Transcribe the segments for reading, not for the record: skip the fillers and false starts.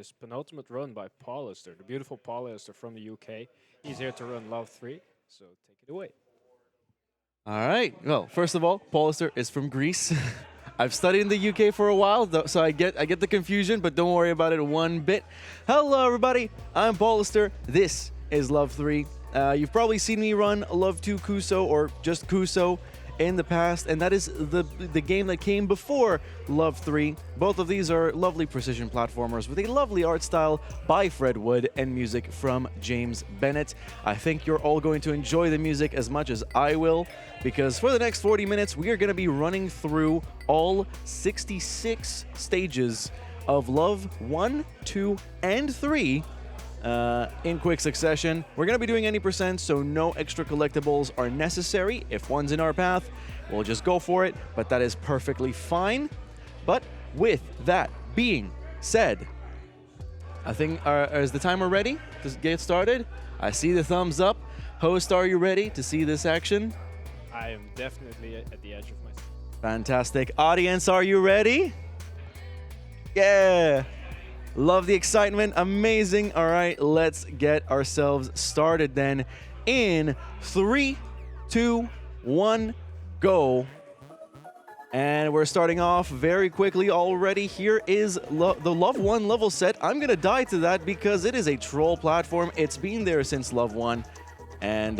This penultimate run by Paulister, the beautiful Paulister from the UK. He's here to run Love 3, so take it away. All right. Well, first of all, Paulister is from Greece. I've studied in the UK for a while, so I get the confusion, but don't worry about it one bit. Hello, everybody. I'm Paulister. This is Love 3. You've probably seen me run Love 2 Kuso or just Kuso in the past, and that is the game that came before Love 3. Both of these are lovely precision platformers with a lovely art style by Fred Wood and music from James Bennett. I think you're all going to enjoy the music as much as I will, because for the next 40 minutes, we are going to be running through all 66 stages of Love 1, 2, and 3 in quick succession. We're going to be doing any percent, so no extra collectibles are necessary. If one's in our path, we'll just go for it, but that is perfectly fine. But with that being said, I think, is the timer ready to get started? I see the thumbs up. Host, are you ready to see this action? I am definitely at the edge of my seat. Fantastic. Audience, are you ready? Yeah. Love the excitement. Amazing. All right, let's get ourselves started then. In 3, 2, 1, go. And we're starting off very quickly already. Here is the Love 1 level set. I'm going to die to that because it is a troll platform. It's been there since Love 1. And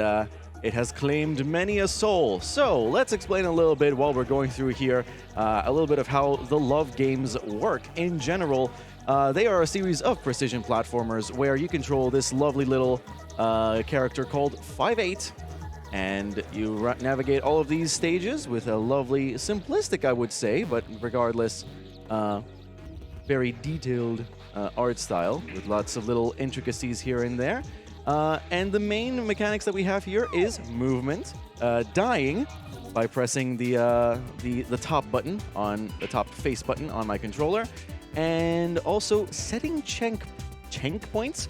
it has claimed many a soul. So let's explain a little bit while we're going through here, a little bit of how the Love games work in general. They are a series of precision platformers where you control this lovely little character called 5-8, and you navigate all of these stages with a lovely, simplistic, I would say, but regardless, very detailed art style with lots of little intricacies here and there. And the main mechanics that we have here is movement, dying by pressing the top button on the top face button on my controller, and also setting checkpoints.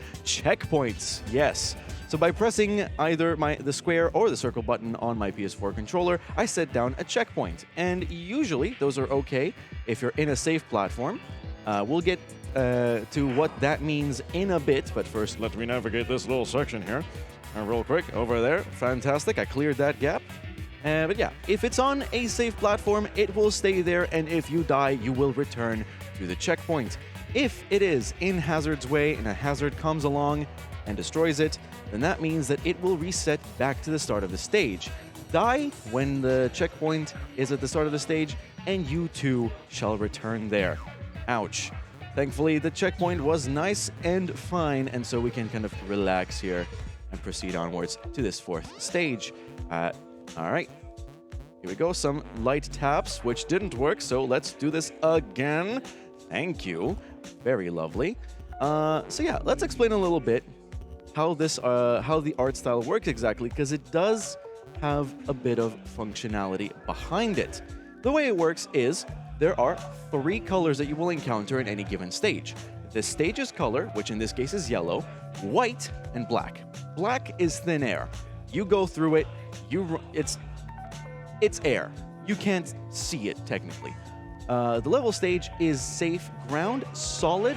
Yes. So by pressing either the square or the circle button on my PS4 controller, I set down a checkpoint, and usually those are okay if you're in a safe platform. We'll get to what that means in a bit, but first let me navigate this little section here real quick. Over there. Fantastic. I cleared that gap. But yeah, if it's on a safe platform, it will stay there, and if you die, you will return to the checkpoint. If it is in Hazard's way and a hazard comes along and destroys it, then that means that it will reset back to the start of the stage. Die when the checkpoint is at the start of the stage, and you too shall return there. Ouch. Thankfully, the checkpoint was nice and fine, and so we can kind of relax here and proceed onwards to this fourth stage. All right, here we go. Some light taps, which didn't work, so let's do this again. Thank you. Very lovely. So yeah, let's explain a little bit how the art style works exactly, because it does have a bit of functionality behind it. The way it works is there are 3 colors that you will encounter in any given stage. The stage's color, which in this case is yellow, white, and black. Black is thin air. You go through it, it's air. You can't see it technically. The level stage is safe ground, solid,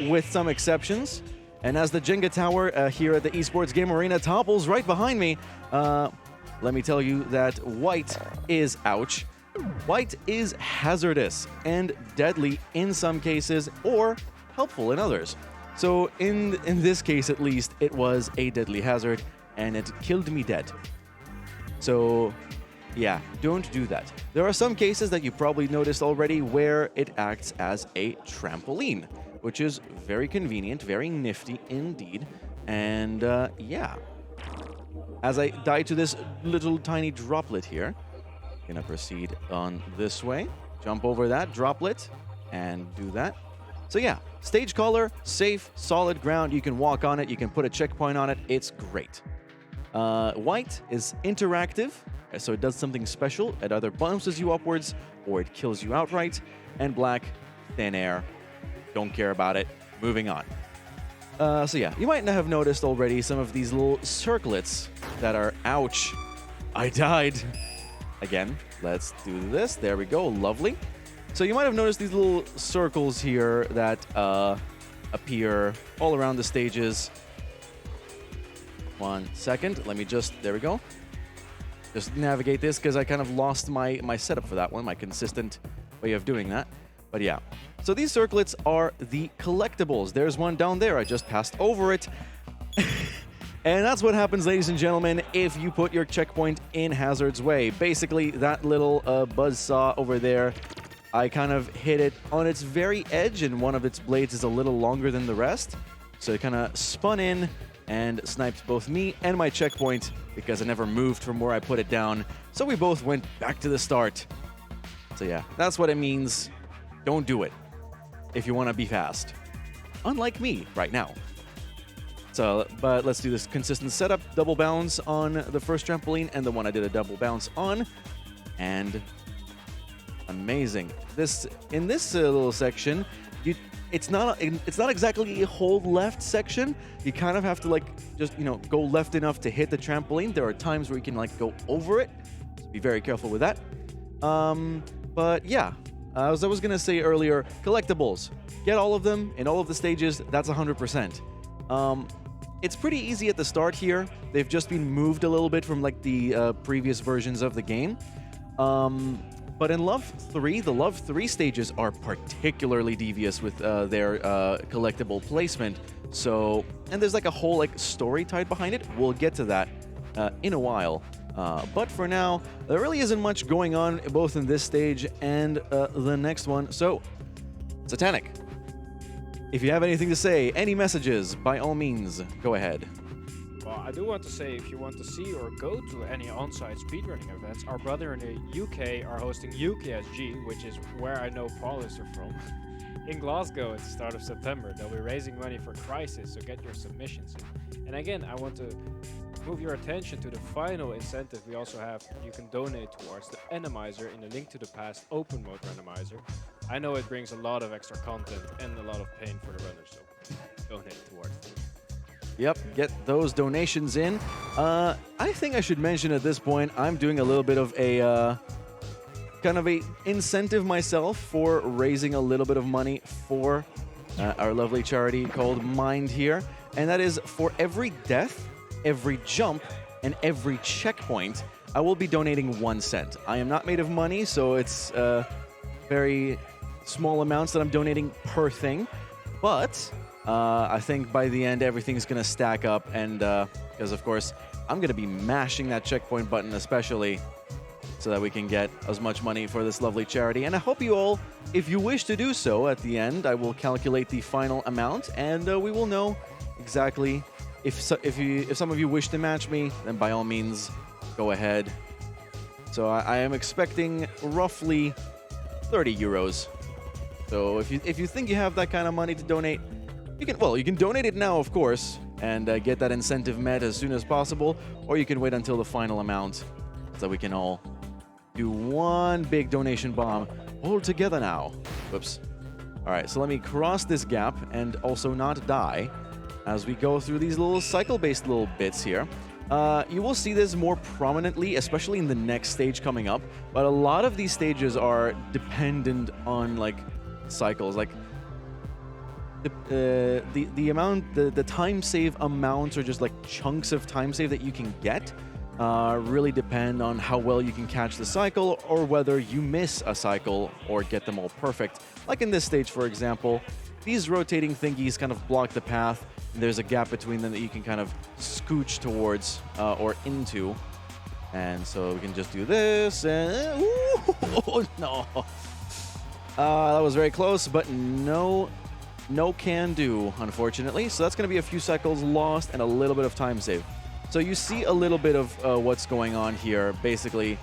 with some exceptions. And as the Jenga tower here at the Esports Game Arena topples right behind me, let me tell you that white is ouch. White is hazardous and deadly in some cases, or helpful in others. So in this case at least, it was a deadly hazard, and it killed me dead. So yeah, don't do that. There are some cases that you probably noticed already where it acts as a trampoline, which is very convenient, very nifty indeed. And yeah, as I die to this little tiny droplet here, gonna proceed on this way, jump over that droplet, and do that. So yeah, stage color, safe, solid ground. You can walk on it, you can put a checkpoint on it. It's great. White is interactive, so it does something special. It either bounces you upwards or it kills you outright. And black, thin air. Don't care about it. Moving on. So yeah, you might have noticed already some of these little circlets that are, ouch, I died. Again, let's do this. There we go. Lovely. So you might have noticed these little circles here that appear all around the stages. 1 second. Let me just, there we go. Just navigate this because I kind of lost my setup for that one, my consistent way of doing that. But yeah. So these circlets are the collectibles. There's one down there. I just passed over it. And that's what happens, ladies and gentlemen, if you put your checkpoint in Hazard's way. Basically, that little buzzsaw over there, I kind of hit it on its very edge, and one of its blades is a little longer than the rest. So it kind of spun in and sniped both me and my checkpoint because I never moved from where I put it down. So we both went back to the start. So yeah, that's what it means. Don't do it if you want to be fast. Unlike me right now. So, but let's do this consistent setup. Double bounce on the first trampoline and the one I did a double bounce on. And amazing. In this little section, it's not exactly a hold left section. You kind of have to like just, you know, go left enough to hit the trampoline. There are times where you can like go over it. So be very careful with that. But yeah, as I was gonna say earlier, collectibles. Get all of them in all of the stages. That's 100%. It's pretty easy at the start here. They've just been moved a little bit from like the previous versions of the game. But in Love 3, the Love 3 stages are particularly devious with their collectible placement. So, and there's like a whole like story tied behind it. We'll get to that in a while. But for now, there really isn't much going on both in this stage and the next one. So, Satanic, if you have anything to say, any messages, by all means, go ahead. Well, I do want to say, if you want to see or go to any on-site speedrunning events, our brother in the UK are hosting UKSG, which is where I know Paulister from, in Glasgow at the start of September. They'll be raising money for Crisis, so get your submissions in. And again, I want to move your attention to the final incentive we also have. You can donate towards the Randomizer in the Link to the Past open mode randomizer. I know it brings a lot of extra content and a lot of pain for the runners, so donate towards it. Yep, get those donations in. I think I should mention at this point, I'm doing a little bit of a kind of a incentive myself for raising a little bit of money for our lovely charity called Mind here. And that is for every death, every jump, and every checkpoint, I will be donating 1 cent. I am not made of money, so it's very small amounts that I'm donating per thing. But I think by the end, everything's going to stack up. And because, of course, I'm going to be mashing that checkpoint button, especially so that we can get as much money for this lovely charity. And I hope you all, if you wish to do so, at the end, I will calculate the final amount, and we will know exactly if some of you wish to match me, then by all means, go ahead. So I am expecting roughly 30 euros. So if you think you have that kind of money to donate, you can donate it now, of course, and get that incentive met as soon as possible, or you can wait until the final amount so we can all do one big donation bomb all together now. Whoops. All right, so let me cross this gap and also not die as we go through these little cycle-based little bits here. You will see this more prominently, especially in the next stage coming up, but a lot of these stages are dependent on like cycles, like the amount, the time save amounts, or just like chunks of time save that you can get really depend on how well you can catch the cycle, or whether you miss a cycle or get them all perfect. Like in this stage, for example, these rotating thingies kind of block the path, and there's a gap between them that you can kind of scooch towards or into. And so we can just do this, and oh no. That was very close, but no can do, unfortunately. So that's going to be a few cycles lost and a little bit of time save. So you see a little bit of what's going on here. Basically,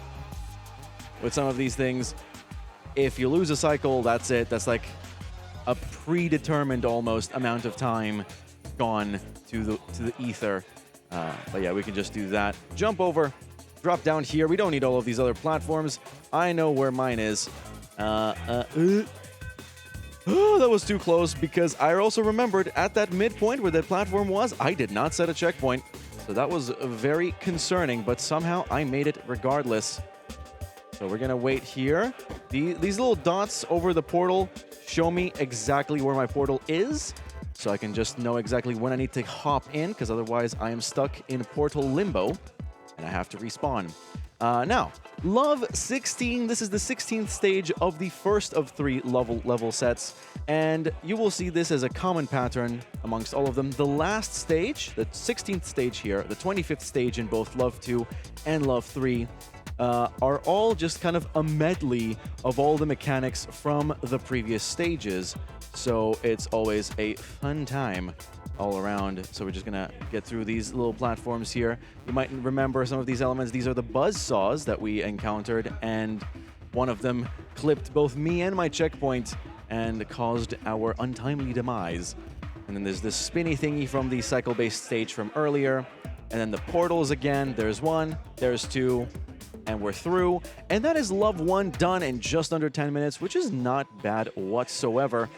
with some of these things, if you lose a cycle, that's it. That's like a predetermined almost amount of time gone to the ether. But yeah, we can just do that. Jump over, drop down here. We don't need all of these other platforms. I know where mine is. Oh, that was too close, because I also remembered at that midpoint where that platform was, I did not set a checkpoint. So that was very concerning, but somehow I made it regardless. So we're gonna wait here. These little dots over the portal show me exactly where my portal is, so I can just know exactly when I need to hop in, because otherwise I am stuck in portal limbo, and I have to respawn. Now, Love 16, this is the 16th stage of the first of 3 level sets, and you will see this as a common pattern amongst all of them. The last stage, the 16th stage here, the 25th stage in both Love 2 and Love 3, are all just kind of a medley of all the mechanics from the previous stages. So it's always a fun time all around. So we're just gonna get through these little platforms here. You might remember some of these elements. These are the buzz saws that we encountered, and one of them clipped both me and my checkpoint and caused our untimely demise. And then there's this spinny thingy from the cycle-based stage from earlier. And then the portals again. There's 1, there's 2, and we're through. And that is Love 1 done in just under 10 minutes, which is not bad whatsoever.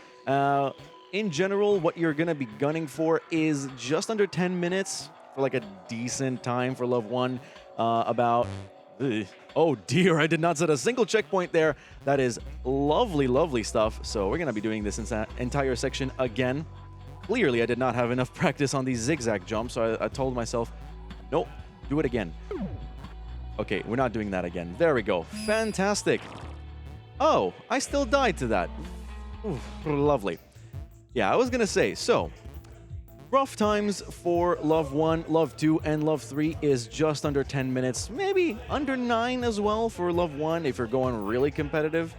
In general, what you're going to be gunning for is just under 10 minutes for like a decent time for Love 1. Oh dear, I did not set a single checkpoint there. That is lovely, lovely stuff. So we're going to be doing this entire section again. Clearly, I did not have enough practice on these zigzag jumps, so I told myself, nope, do it again. Okay, we're not doing that again. There we go. Fantastic. Oh, I still died to that. Ooh, lovely. Yeah, I was going to say, so rough times for Love 1, Love 2, and Love 3 is just under 10 minutes. Maybe under 9 as well for Love 1 if you're going really competitive.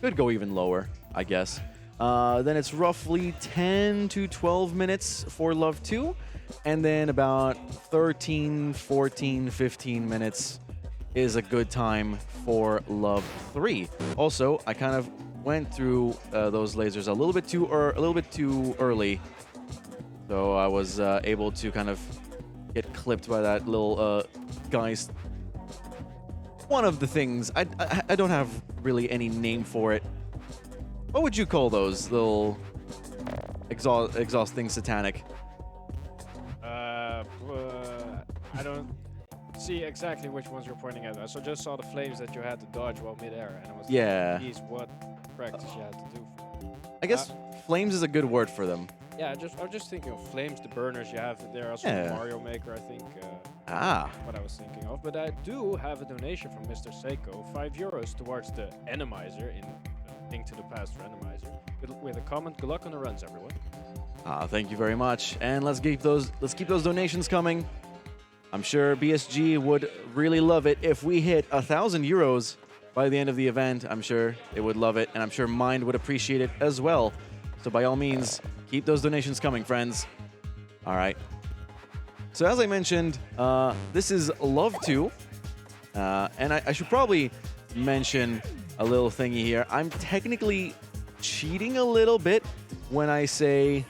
Could go even lower, I guess. Then it's roughly 10 to 12 minutes for Love 2. And then about 13, 14, 15 minutes is a good time for Love 3. Also, I kind of went through those lasers a little bit too early, so I was able to kind of get clipped by that little guy's. One of the things I don't have really any name for it. What would you call those little exhaust things? Satanic. I don't see exactly which ones you're pointing at. I just saw the flames that you had to dodge while midair, and I was like, geez, what practice you had to do for them. I guess flames is a good word for them. Yeah, I'm just thinking of flames, the burners you have there. Also, Mario Maker, I think. What I was thinking of. But I do have a donation from Mr. Seiko, €5 towards the Enemizer in Link to the Past Randomizer. With a comment, good luck on the runs, everyone. Thank you very much, and let's keep those donations coming. I'm sure BSG would really love it if we hit €1,000 by the end of the event. I'm sure they would love it, and I'm sure Mind would appreciate it as well. So by all means, keep those donations coming, friends. All right. So as I mentioned, this is Love 2, and I should probably mention a little thingy here. I'm technically cheating a little bit when I say,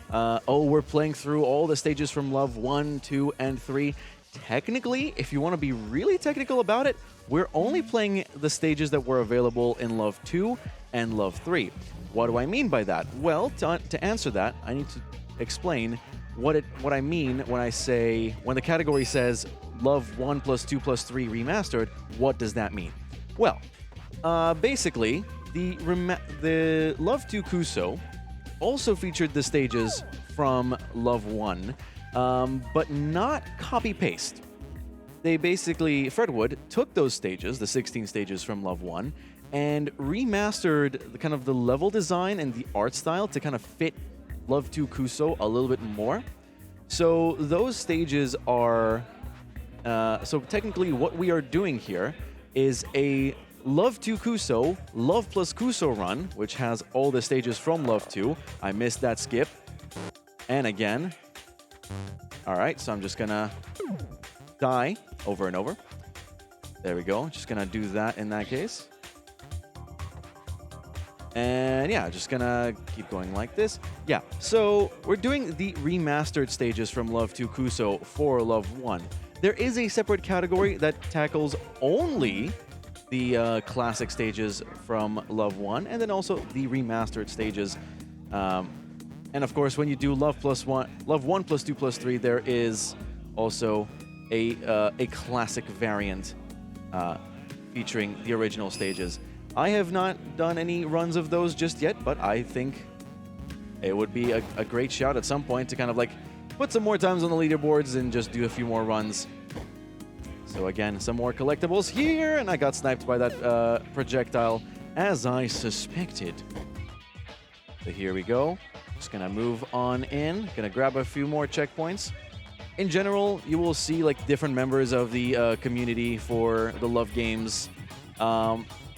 we're playing through all the stages from Love 1, 2, and 3. Technically, if you want to be really technical about it, we're only playing the stages that were available in Love 2 and Love 3. What do I mean by that? Well, to answer that, I need to explain what I mean when the category says Love 1+2+3 Remastered. What does that mean? Well, basically, the Love 2 Kuso also featured the stages from Love 1, but not copy-paste. They basically, Fredwood took those stages, the 16 stages from Love 1, and remastered the level design and the art style to kind of fit Love 2 Kuso a little bit more. So those stages are... so technically what we are doing here is a Love 2 Kuso, Love plus Kuso run, which has all the stages from Love 2. I missed that skip. And again. Alright, so I'm just gonna die over and over. There we go. Just gonna do that in that case. And yeah, just gonna keep going like this. Yeah, so we're doing the remastered stages from Love 2 Kuso for Love 1. There is a separate category that tackles only the classic stages from Love 1, and then also the remastered stages. And of course, when you do Love 1+2+3, there is also a classic variant featuring the original stages. I have not done any runs of those just yet, but I think it would be a great shout at some point to kind of like put some more times on the leaderboards and just do a few more runs. So again, some more collectibles here, and I got sniped by that projectile as I suspected. So here we go. Just gonna move on in, gonna grab a few more checkpoints. In general, you will see like different members of the community for the Love games.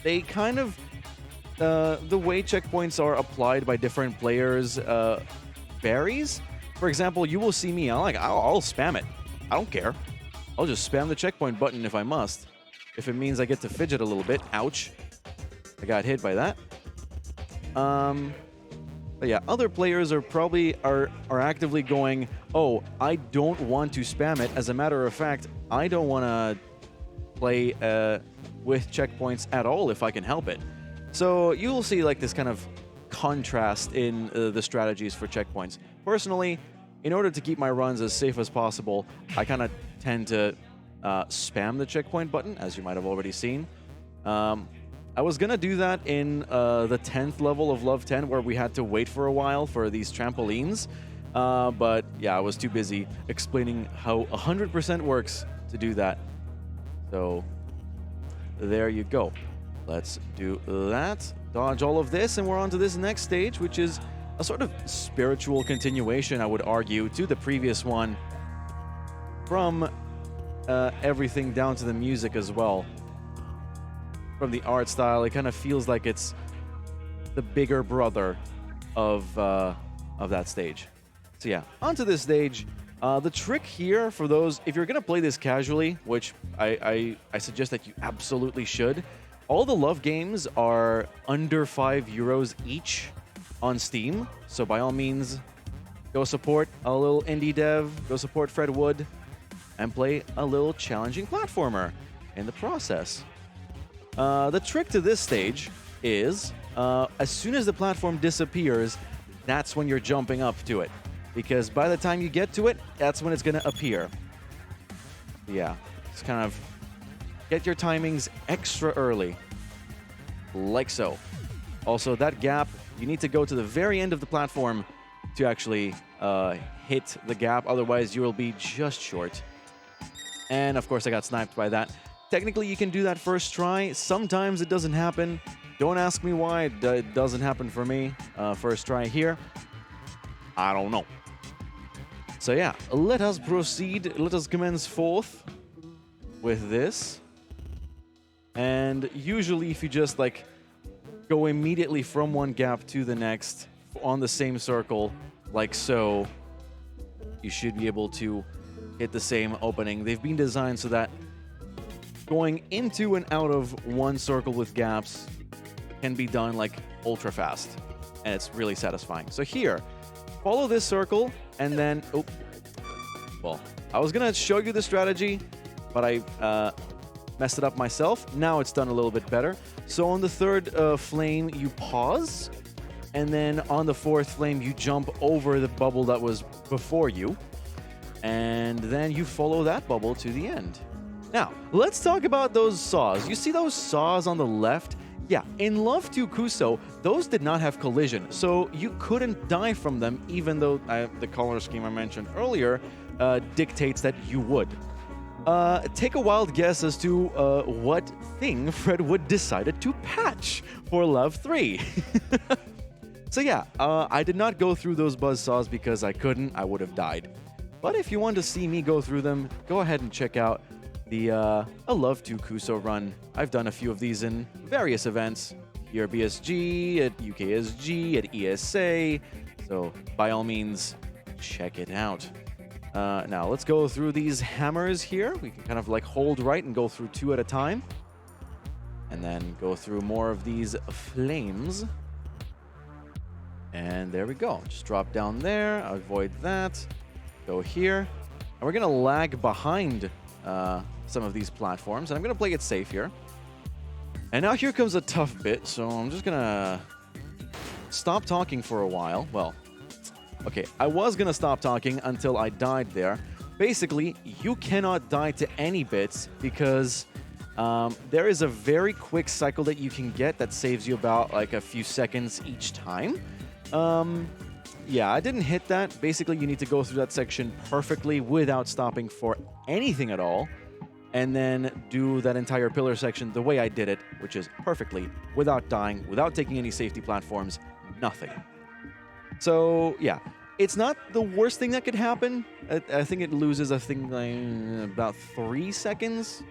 They kind of, the way checkpoints are applied by different players varies. For example, you will see me, I'll spam it. I don't care. I'll just spam the checkpoint button if I must. If it means I get to fidget a little bit. Ouch. I got hit by that. But yeah, other players are probably are actively going, oh, I don't want to spam it. As a matter of fact, I don't want to play with checkpoints at all if I can help it. So you'll see like this kind of contrast in the strategies for checkpoints. Personally, in order to keep my runs as safe as possible, I kind of tend to spam the checkpoint button, as you might have already seen. I was going to do that in the 10th level of Love 10, where we had to wait for a while for these trampolines. But yeah, I was too busy explaining how 100% works to do that. So there you go. Let's do that. Dodge all of this, and we're on to this next stage, which is a sort of spiritual continuation, I would argue, to the previous one. From everything down to the music as well. From the art style, it kind of feels like it's the bigger brother of that stage. So yeah, onto this stage. The trick here for those, if you're gonna play this casually, which I suggest that you absolutely should, all the Love games are under €5 each on Steam. So by all means, go support a little indie dev, go support Fred Wood, and play a little challenging platformer in the process. The trick to this stage is, as soon as the platform disappears, that's when you're jumping up to it. Because by the time you get to it, that's when it's going to appear. Yeah, just kind of get your timings extra early. Like so. Also, that gap, you need to go to the very end of the platform to actually hit the gap. Otherwise, you will be just short. And of course, I got sniped by that. Technically, you can do that first try. Sometimes it doesn't happen. Don't ask me why it doesn't happen for me. First try here. I don't know. So yeah, let us proceed. Let us commence forth with this. And usually if you just like go immediately from one gap to the next on the same circle, like so, you should be able to hit the same opening. They've been designed so that going into and out of one circle with gaps can be done like ultra fast, and it's really satisfying. So here, follow this circle, and then, oh, well, I was gonna show you the strategy, but I messed it up myself. Now it's done a little bit better. So on the third flame, you pause, and then on the fourth flame, you jump over the bubble that was before you, and then you follow that bubble to the end. Now, let's talk about those saws. You see those saws on the left? Yeah, in Love 2 Kuso, those did not have collision, so you couldn't die from them, even though the color scheme I mentioned earlier dictates that you would. Take a wild guess as to what thing Fred Wood decided to patch for Love 3. So yeah, I did not go through those buzzsaws because I couldn't. I would have died. But if you want to see me go through them, go ahead and check out the A Love 2 Kuso run. I've done a few of these in various events, here at BSG, at UKSG, at ESA, so by all means, check it out. Now, let's go through these hammers here. We can kind of like hold right and go through two at a time. And then go through more of these flames. And there we go. Just drop down there, avoid that, go here. And we're gonna lag behind some of these platforms, and I'm gonna play it safe here. And now here comes a tough bit, so I'm just gonna stop talking for a while. Well, okay, I was gonna stop talking until I died there. Basically, you cannot die to any bits because There is a very quick cycle that you can get that saves you about like a few seconds each time. Yeah, I didn't hit that. Basically, you need to go through that section perfectly without stopping for anything at all, and then do that entire pillar section the way I did it, which is perfectly, without dying, without taking any safety platforms, nothing. So, yeah, it's not the worst thing that could happen. I think it loses, I think, like, about 3 seconds.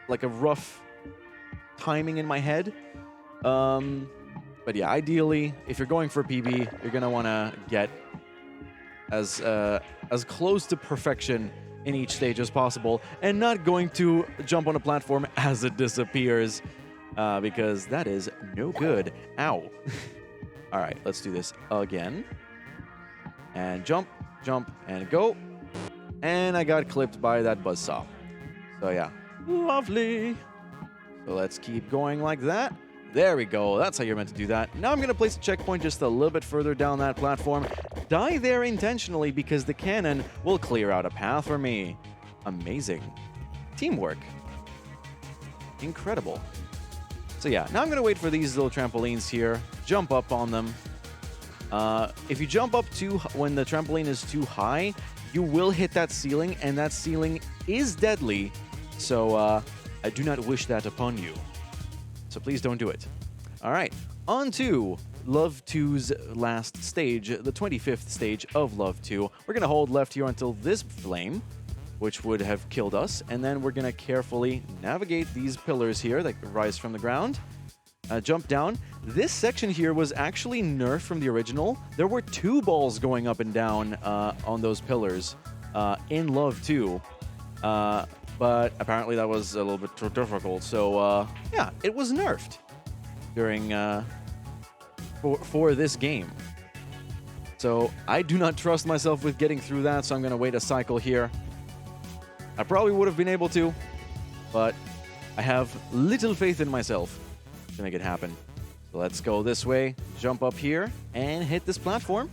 Like a rough timing in my head. But yeah, ideally, if you're going for a PB, you're going to want to get as close to perfection in each stage as possible, and not going to jump on a platform as it disappears, because that is no good. Ow. All right, let's do this again. And jump, jump, and go. And I got clipped by that buzzsaw. So yeah, lovely. So let's keep going like that. There we go. That's how you're meant to do that. Now I'm going to place a checkpoint just a little bit further down that platform. Die there intentionally because the cannon will clear out a path for me. Amazing. Teamwork. Incredible. So yeah, now I'm going to wait for these little trampolines here. Jump up on them. If you jump up when the trampoline is too high, you will hit that ceiling, and that ceiling is deadly. So I do not wish that upon you. So please don't do it. All right, on to Love 2's last stage, the 25th stage of Love 2. We're going to hold left here until this flame, which would have killed us, and then we're going to carefully navigate these pillars here that rise from the ground. Jump down. This section here was actually nerfed from the original. There were 2 balls going up and down on those pillars in Love 2. But apparently that was a little bit too difficult. So, yeah, it was nerfed during for this game. So I do not trust myself with getting through that, so I'm going to wait a cycle here. I probably would have been able to, but I have little faith in myself to make it happen. So let's go this way, jump up here, and hit this platform.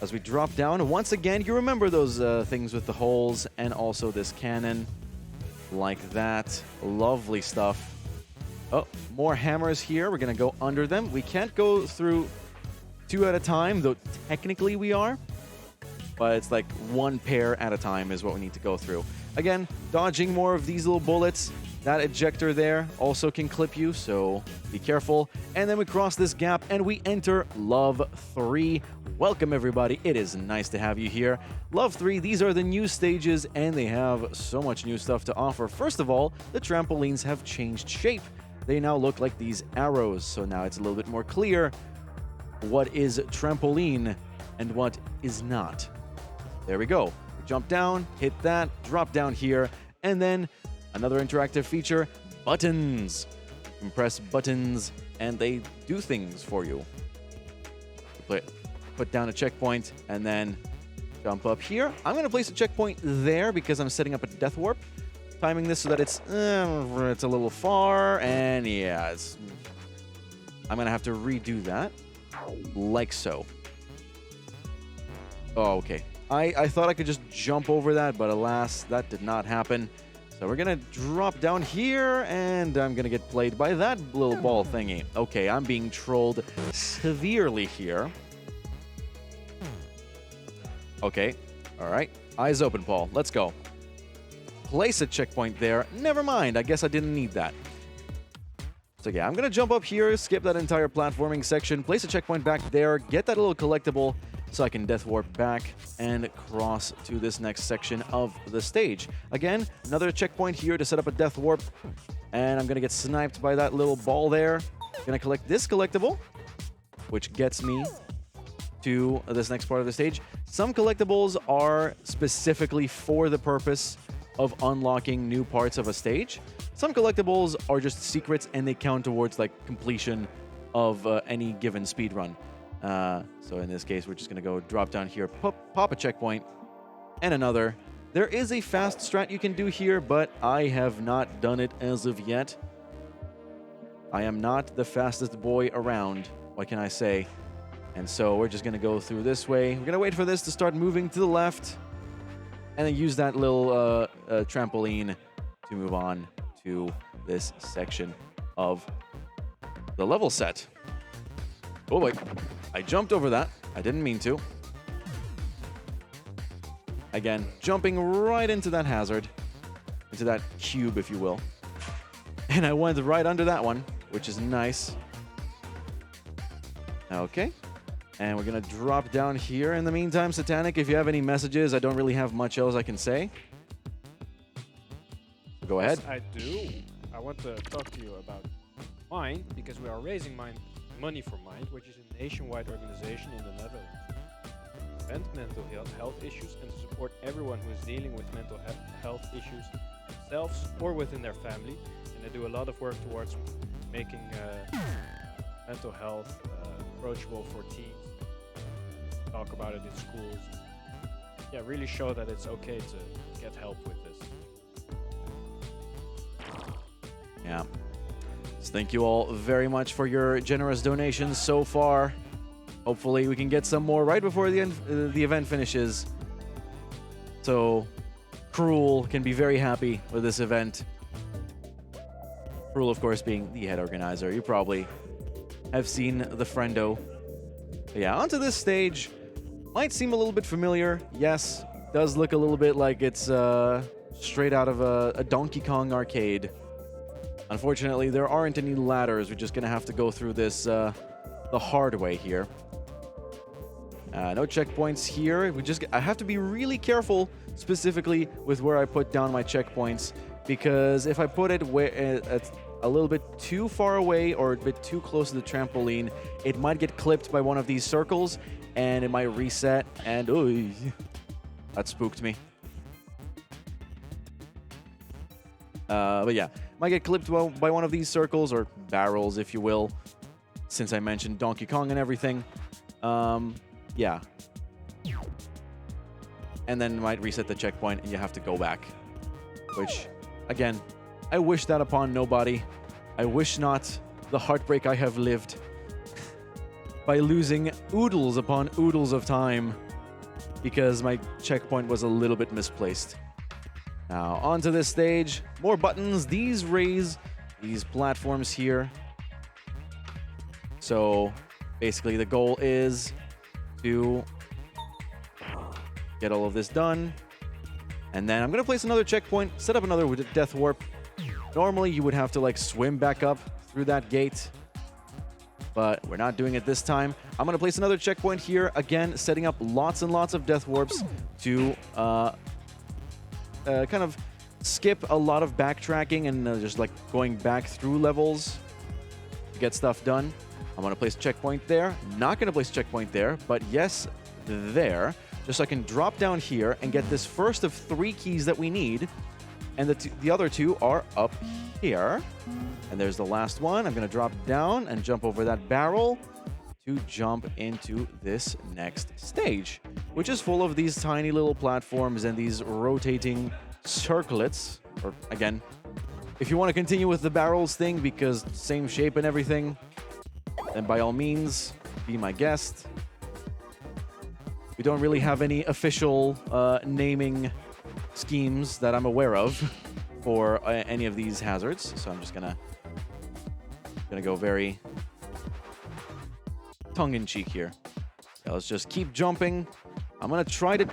As we drop down, once again, you remember those things with the holes and also this cannon. Like that. Lovely stuff. Oh, more hammers here. We're going to go under them. We can't go through 2 at a time, though technically we are. But it's like 1 pair at a time is what we need to go through. Again, dodging more of these little bullets. That ejector there also can clip you, so be careful. And then we cross this gap and we enter Love 3. Welcome, everybody. It is nice to have you here. Love 3, these are the new stages, and they have so much new stuff to offer. First of all, the trampolines have changed shape. They now look like these arrows, so now it's a little bit more clear what is trampoline and what is not. There we go. Jump down, hit that, drop down here, and then another interactive feature, buttons. You can press buttons, and they do things for you. Put down a checkpoint, and then jump up here. I'm going to place a checkpoint there because I'm setting up a death warp. Timing this so that it's a little far, and yeah, I'm going to have to redo that, like so. Oh, okay. I thought I could just jump over that, but alas, that did not happen. So we're going to drop down here, and I'm going to get played by that little ball thingy. Okay, I'm being trolled severely here. Okay, all right. Eyes open, Paul. Let's go. Place a checkpoint there. Never mind. I guess I didn't need that. So yeah, I'm going to jump up here, skip that entire platforming section, place a checkpoint back there, get that little collectible so I can death warp back and cross to this next section of the stage. Again, another checkpoint here to set up a death warp, and I'm going to get sniped by that little ball there. Going to collect this collectible, which gets me to this next part of the stage. Some collectibles are specifically for the purpose of unlocking new parts of a stage. Some collectibles are just secrets and they count towards like completion of any given speedrun. So in this case, we're just going to go drop down here, pop a checkpoint, and another. There is a fast strat you can do here, but I have not done it as of yet. I am not the fastest boy around, what can I say? And so we're just going to go through this way. We're going to wait for this to start moving to the left, and then use that little trampoline to move on to this section of the level set. Oh boy, I jumped over that. I didn't mean to. Again, jumping right into that hazard, into that cube, if you will. And I went right under that one, which is nice. Okay. And we're going to drop down here. In the meantime, Satanic, if you have any messages, I don't really have much else I can say. Go ahead. Yes, I do. I want to talk to you about Mind, because we are raising money for Mind, which is a nationwide organization in the Netherlands. To prevent mental health issues and to support everyone who is dealing with mental health issues themselves or within their family. And they do a lot of work towards making mental health approachable for teens. Talk about it in schools. Yeah, really show that it's okay to get help with this. Yeah. So thank you all very much for your generous donations so far. Hopefully we can get some more right before the event finishes. So Cruel can be very happy with this event. Cruel, of course, being the head organizer. You probably have seen the friendo. But yeah, onto this stage. Might seem a little bit familiar. Yes, does look a little bit like it's straight out of a Donkey Kong arcade. Unfortunately, there aren't any ladders. We're just going to have to go through this the hard way here. No checkpoints here. I have to be really careful, specifically with where I put down my checkpoints, because if I put it at a little bit too far away or a bit too close to the trampoline, it might get clipped by one of these circles, and it might reset, and ooh, that spooked me. But yeah, might get clipped by one of these circles, or barrels, if you will, since I mentioned Donkey Kong and everything. Yeah. And then might reset the checkpoint, and you have to go back. Which, again, I wish that upon nobody. I wish not the heartbreak I have lived by losing oodles upon oodles of time because my checkpoint was a little bit misplaced. Now, onto this stage. More buttons. These raise these platforms here. So, basically, the goal is to get all of this done. And then I'm going to place another checkpoint, set up another death warp. Normally, you would have to, like, swim back up through that gate. But we're not doing it this time. I'm going to place another checkpoint here. Again, setting up lots and lots of death warps to kind of skip a lot of backtracking and just, like, going back through levels to get stuff done. I'm going to place a checkpoint there. Not going to place a checkpoint there, but yes, there. Just so I can drop down here and get this first of 3 keys that we need. And the other 2 are up here. And there's the last one. I'm going to drop down and jump over that barrel to jump into this next stage, which is full of these tiny little platforms and these rotating circlets. Or, again, if you want to continue with the barrels thing because same shape and everything, then by all means, be my guest. We don't really have any official naming schemes that I'm aware of for any of these hazards, so I'm just gonna go very tongue-in-cheek here. Yeah, let's just keep jumping. I'm gonna try to...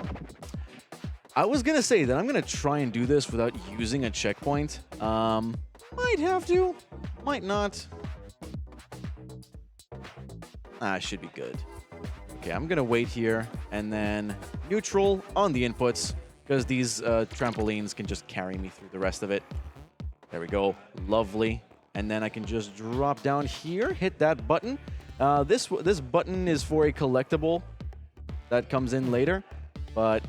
I was gonna say that I'm gonna try and do this without using a checkpoint. Might have to, might not. Should be good. Okay, I'm gonna wait here and then neutral on the inputs because these trampolines can just carry me through the rest of it. There we go. Lovely. And then I can just drop down here, hit that button. This button is for a collectible that comes in later, but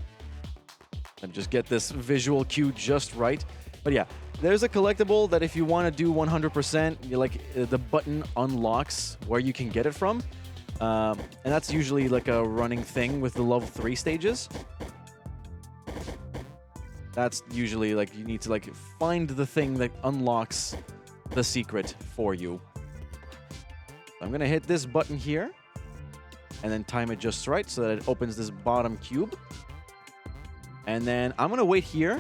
let me just get this visual cue just right. But yeah, there's a collectible that if you want to do 100%, the button unlocks where you can get it from. And that's usually like a running thing with the level 3 stages. That's usually like you need to like find the thing that unlocks the secret for you. I'm gonna hit this button here and then time it just right so that it opens this bottom cube. And then I'm gonna wait here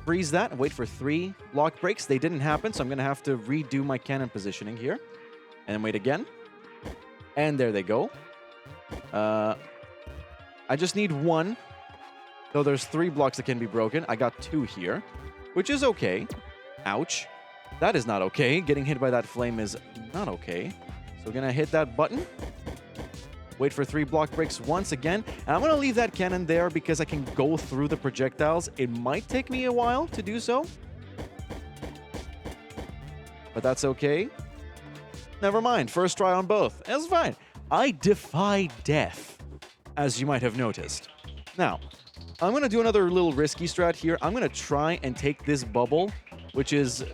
freeze that and wait for 3 block breaks. They didn't happen, so I'm going to have to redo my cannon positioning here. And then wait again. And there they go. I just need 1. So there's 3 blocks that can be broken. I got 2 here, which is okay. Ouch. That is not okay. Getting hit by that flame is not okay. So we're going to hit that button. Wait for 3 block breaks once again. And I'm going to leave that cannon there because I can go through the projectiles. It might take me a while to do so. But that's okay. Never mind. First try on both. That's fine. I defy death, as you might have noticed. Now, I'm going to do another little risky strat here. I'm going to try and take this bubble, which is...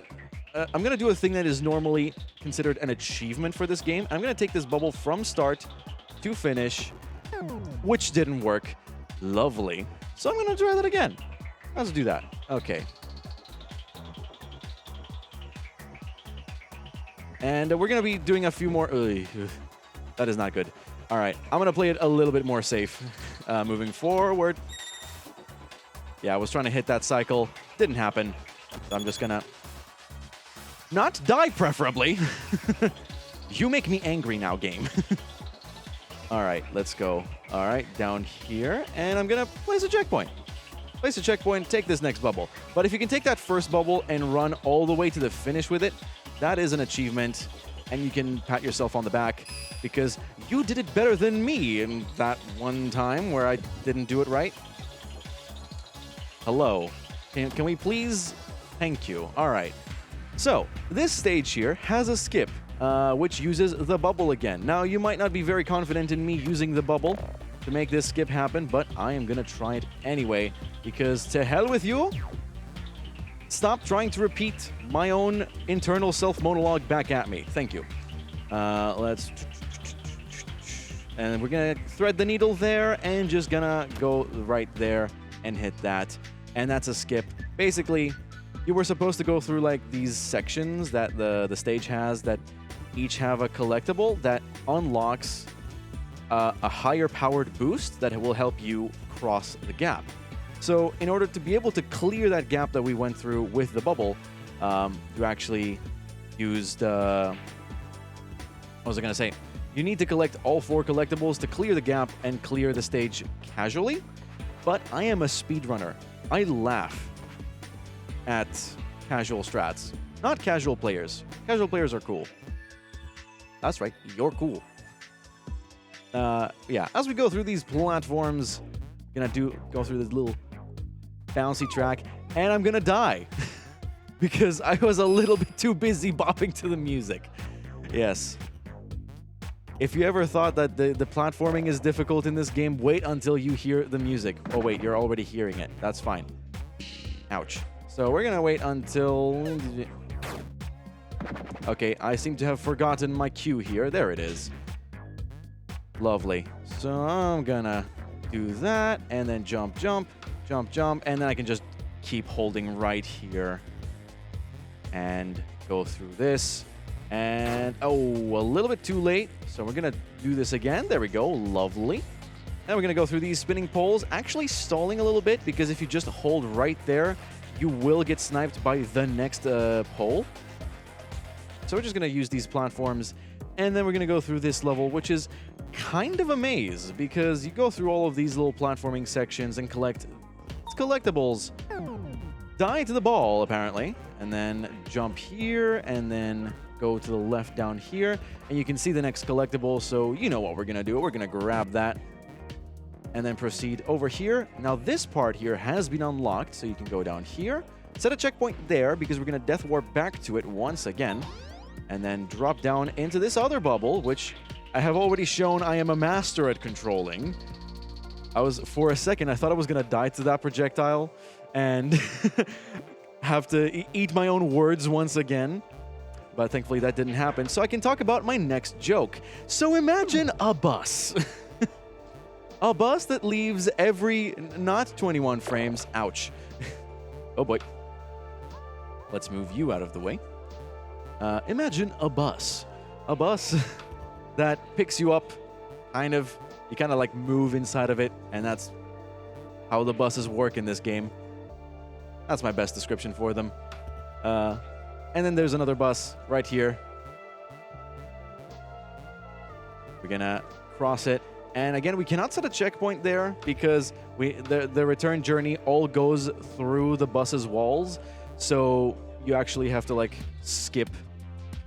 I'm going to do a thing that is normally considered an achievement for this game. I'm going to take this bubble from start to finish, which didn't work. Lovely. So I'm going to try that again. Let's do that. Okay. And we're going to be doing a few more... that is not good. All right. I'm going to play it a little bit more safe. Moving forward. Yeah, I was trying to hit that cycle. Didn't happen. So I'm just going to... not die, preferably. You make me angry now, game. All right, let's go. All right, down here. And I'm going to place a checkpoint. Place a checkpoint, take this next bubble. But if you can take that first bubble and run all the way to the finish with it, that is an achievement. And you can pat yourself on the back because you did it better than me in that one time where I didn't do it right. Hello. Can we please? Thank you. All right. So, this stage here has a skip, which uses the bubble again. Now, you might not be very confident in me using the bubble to make this skip happen, but I am going to try it anyway, because to hell with you. Stop trying to repeat my own internal self-monologue back at me. Thank you. Let's... and we're going to thread the needle there, and just going to go right there and hit that. And that's a skip. Basically... you were supposed to go through like these sections that the stage has that each have a collectible that unlocks a higher powered boost that will help you cross the gap. So in order to be able to clear that gap that we went through with the bubble, you actually used... what was I going to say? You need to collect all 4 collectibles to clear the gap and clear the stage casually. But I am a speedrunner. I laugh at casual strats. Not casual players. Casual players are cool. That's right, you're cool. Yeah, as we go through these platforms, gonna go through this little bouncy track, and I'm gonna die. Because I was a little bit too busy bopping to the music. Yes. If you ever thought that the platforming is difficult in this game, wait until you hear the music. Oh wait, you're already hearing it. That's fine. Ouch. So we're going to wait until... okay, I seem to have forgotten my cue here. There it is. Lovely. So I'm going to do that, and then jump, jump, jump, jump, and then I can just keep holding right here and go through this. And, oh, a little bit too late. So we're going to do this again. There we go. Lovely. Now we're going to go through these spinning poles, actually stalling a little bit, because if you just hold right there, you will get sniped by the next pole. So we're just going to use these platforms, and then we're going to go through this level, which is kind of a maze, because you go through all of these little platforming sections and collect collectibles. Die to the ball, apparently, and then jump here, and then go to the left down here, and you can see the next collectible, so you know what we're going to do. We're going to grab that, and then proceed over here. Now this part here has been unlocked, so you can go down here, set a checkpoint there, because we're going to death warp back to it once again, and then drop down into this other bubble, which I have already shown I am a master at controlling. For a second, I thought I was going to die to that projectile, and have to eat my own words once again. But thankfully that didn't happen, so I can talk about my next joke. So imagine a bus. A bus that leaves every, not 21 frames. Ouch. Oh boy. Let's move you out of the way. Imagine a bus. A bus that picks you up, you kind of like move inside of it, and that's how the buses work in this game. That's my best description for them. And then there's another bus right here. We're gonna cross it. And again, we cannot set a checkpoint there because the return journey all goes through the bus's walls. So you actually have to like skip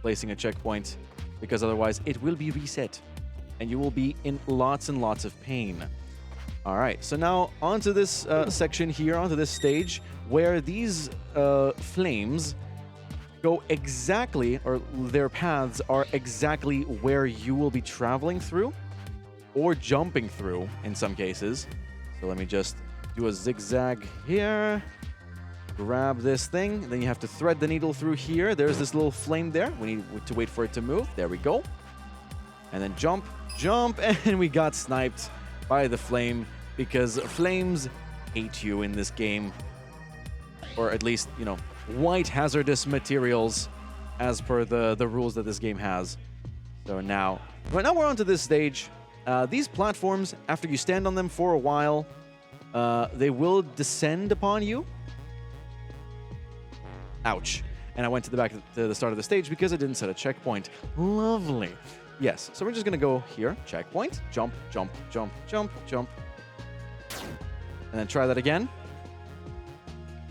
placing a checkpoint because otherwise it will be reset and you will be in lots and lots of pain. All right, so now onto this section here, onto this stage where these flames go exactly, or their paths are exactly where you will be traveling through or jumping through in some cases. So let me just do a zigzag here. Grab this thing. Then you have to thread the needle through here. There's this little flame there. We need to wait for it to move. There we go. And then jump, jump, and we got sniped by the flame because flames hate you in this game. Or at least, you know, white hazardous materials as per the rules that this game has. So now we're on to this stage. These platforms, after you stand on them for a while, they will descend upon you. Ouch. And I went to the start of the stage because I didn't set a checkpoint. Lovely. Yes, so we're just gonna go here, checkpoint, jump, jump, jump, jump, jump. And then try that again.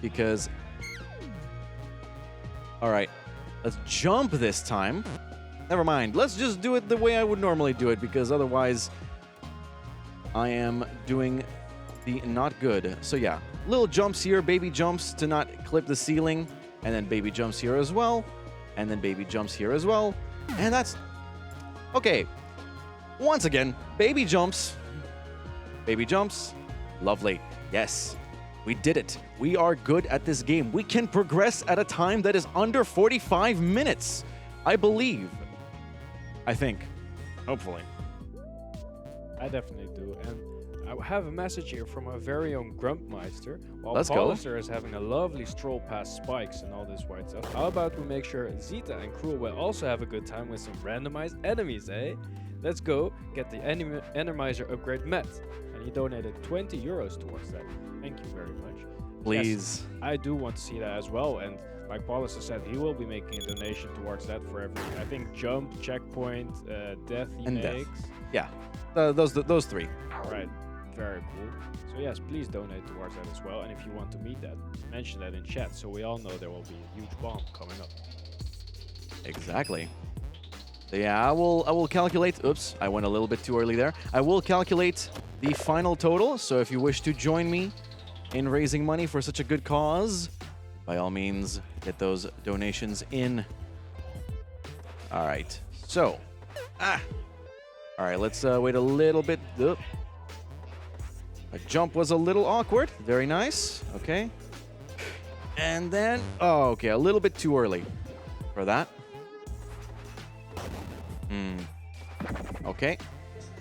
Because, all right, let's jump this time. Never mind, let's just do it the way I would normally do it because otherwise I am doing the not good. So yeah, little jumps here, baby jumps to not clip the ceiling, and then baby jumps here as well, and then baby jumps here as well, and that's okay. Once again, baby jumps, lovely. Yes, we did it. We are good at this game. We can progress at a time that is under 45 minutes, I believe. I think, hopefully. I definitely do, and I have a message here from our very own Grumpmeister. While Let's go. Paulister is having a lovely stroll past spikes and all this white stuff, how about we make sure Zita and crew will also have a good time with some randomized enemies, eh? Let's go get the Enemizer upgrade met. And he donated 20 euros towards that. Thank you very much. Please. Yes, I do want to see that as well, and like Paulister said, he will be making a donation towards that for every, I think, jump, checkpoint, death he And makes. death. Yeah, those three. Alright, very cool. So yes, please donate towards that as well. And if you want to meet that, mention that in chat so we all know there will be a huge bomb coming up. Exactly. So yeah, I will calculate. Oops, I went a little bit too early there. I will calculate the final total. So if you wish to join me in raising money for such a good cause, by all means, get those donations in. All right. So, all right, let's wait a little bit. A jump was a little awkward. Very nice. Okay. And then, oh, okay, a little bit too early for that. Okay.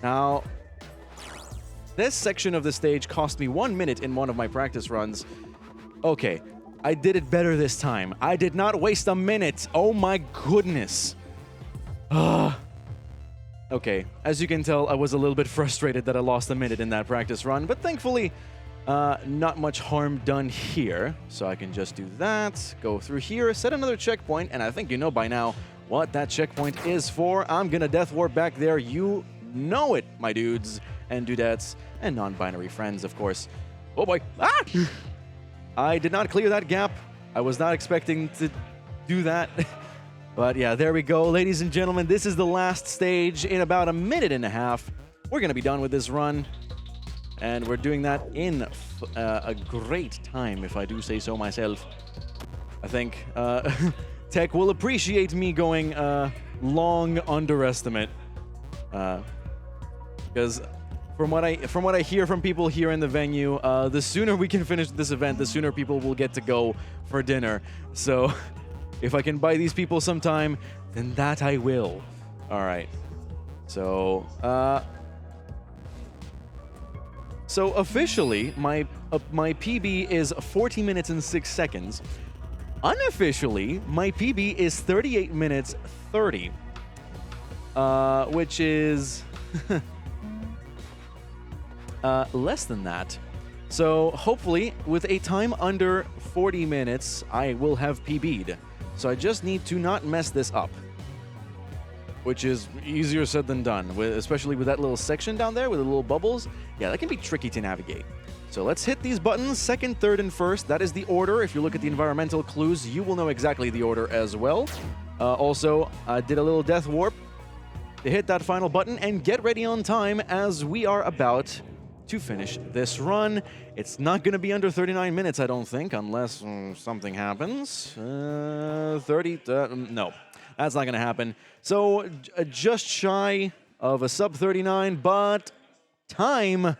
Now, this section of the stage cost me 1 minute in one of my practice runs. Okay, I did it better this time. I did not waste a minute. Oh my goodness. Okay, as you can tell, I was a little bit frustrated that I lost a minute in that practice run, but thankfully, not much harm done here. So I can just do that, go through here, set another checkpoint, and I think you know by now what that checkpoint is for. I'm gonna death warp back there. You know it, my dudes and dudettes and non-binary friends, of course. Oh boy. Ah! I did not clear that gap. I was not expecting to do that. But yeah, there we go. Ladies and gentlemen, this is the last stage in about a minute and a half. We're going to be done with this run. And we're doing that in a great time, if I do say so myself. I think Tech will appreciate me going long underestimate. Because from what I hear from people here in the venue, the sooner we can finish this event, the sooner people will get to go for dinner. So if I can buy these people some time, then that I will. All right. So so officially, my PB is 40 minutes and 6 seconds. Unofficially, my PB is 38 minutes 30, which is less than that. So hopefully, with a time under 40 minutes, I will have PB'd. So I just need to not mess this up, which is easier said than done, especially with that little section down there with the little bubbles. Yeah, that can be tricky to navigate. So let's hit these buttons, second, third, and first. That is the order. If you look at the environmental clues, you will know exactly the order as well. Also, I did a little death warp to hit that final button and get ready on time as we are about to finish this run. It's not going to be under 39 minutes, I don't think, unless something happens. 30, no, that's not going to happen. So just shy of a sub 39, but time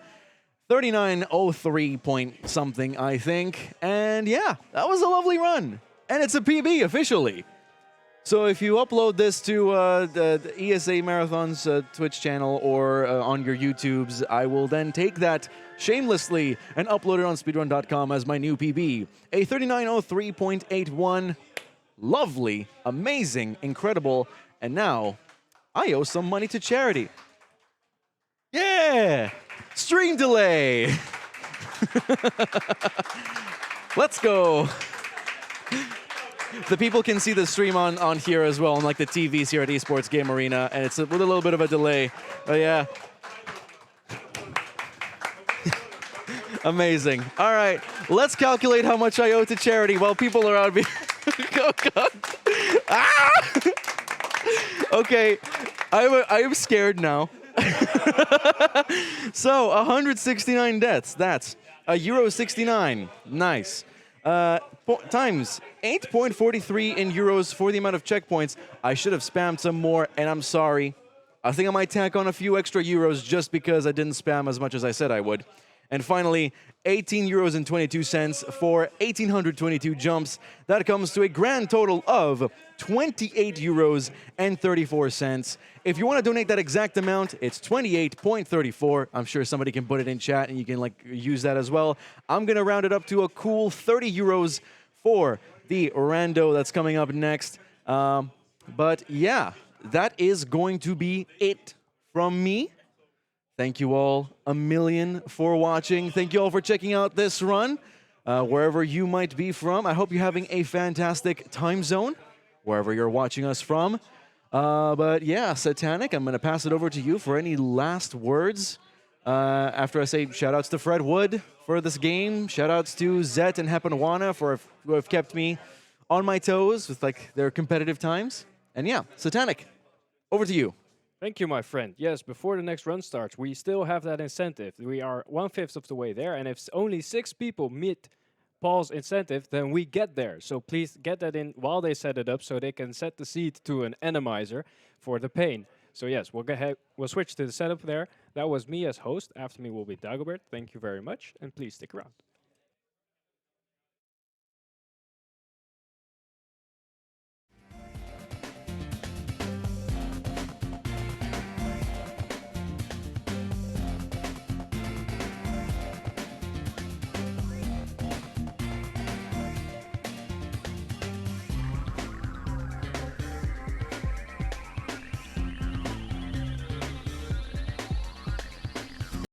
39:03 point something, I think. And yeah, that was a lovely run. And it's a PB officially. So if you upload this to the ESA Marathon's Twitch channel or on your YouTubes, I will then take that shamelessly and upload it on speedrun.com as my new PB. A 39:03.81. Lovely, amazing, incredible. And now I owe some money to charity. Yeah! Stream delay! Let's go! The people can see the stream on here as well, on like the TVs here at Esports Game Arena, and it's with a little bit of a delay. But yeah. Amazing. All right, let's calculate how much I owe to charity while people are out. Oh, God. Ah! Okay, I'm scared now. So, 169 deaths. That's €69. Nice. Times 8.43 in euros for the amount of checkpoints. I should have spammed some more, and I'm sorry. I think I might tack on a few extra euros just because I didn't spam as much as I said I would. And finally, 18.22 euros for 1,822 jumps. That comes to a grand total of 28.34 euros. If you want to donate that exact amount, it's 28.34. I'm sure somebody can put it in chat and you can use that as well. I'm going to round it up to a cool 30 euros for the rando that's coming up next. But yeah, that is going to be it from me. Thank you all a million for watching. Thank you all for checking out this run, wherever you might be from. I hope you're having a fantastic time zone, wherever you're watching us from. But yeah, Satanic, I'm going to pass it over to you for any last words. After I say shout-outs to Fred Wood for this game, shout-outs to Zet and Hapanwana who have kept me on my toes with their competitive times. And yeah, Satanic, over to you. Thank you, my friend. Yes, before the next run starts, we still have that incentive. We are 1/5 of the way there, and if only 6 people meet Paul's incentive, then we get there. So please get that in while they set it up so they can set the seed to an animizer for the pain. So yes, we'll go ahead, we'll switch to the setup there. That was me as host. After me will be Dagobert. Thank you very much, and please stick around.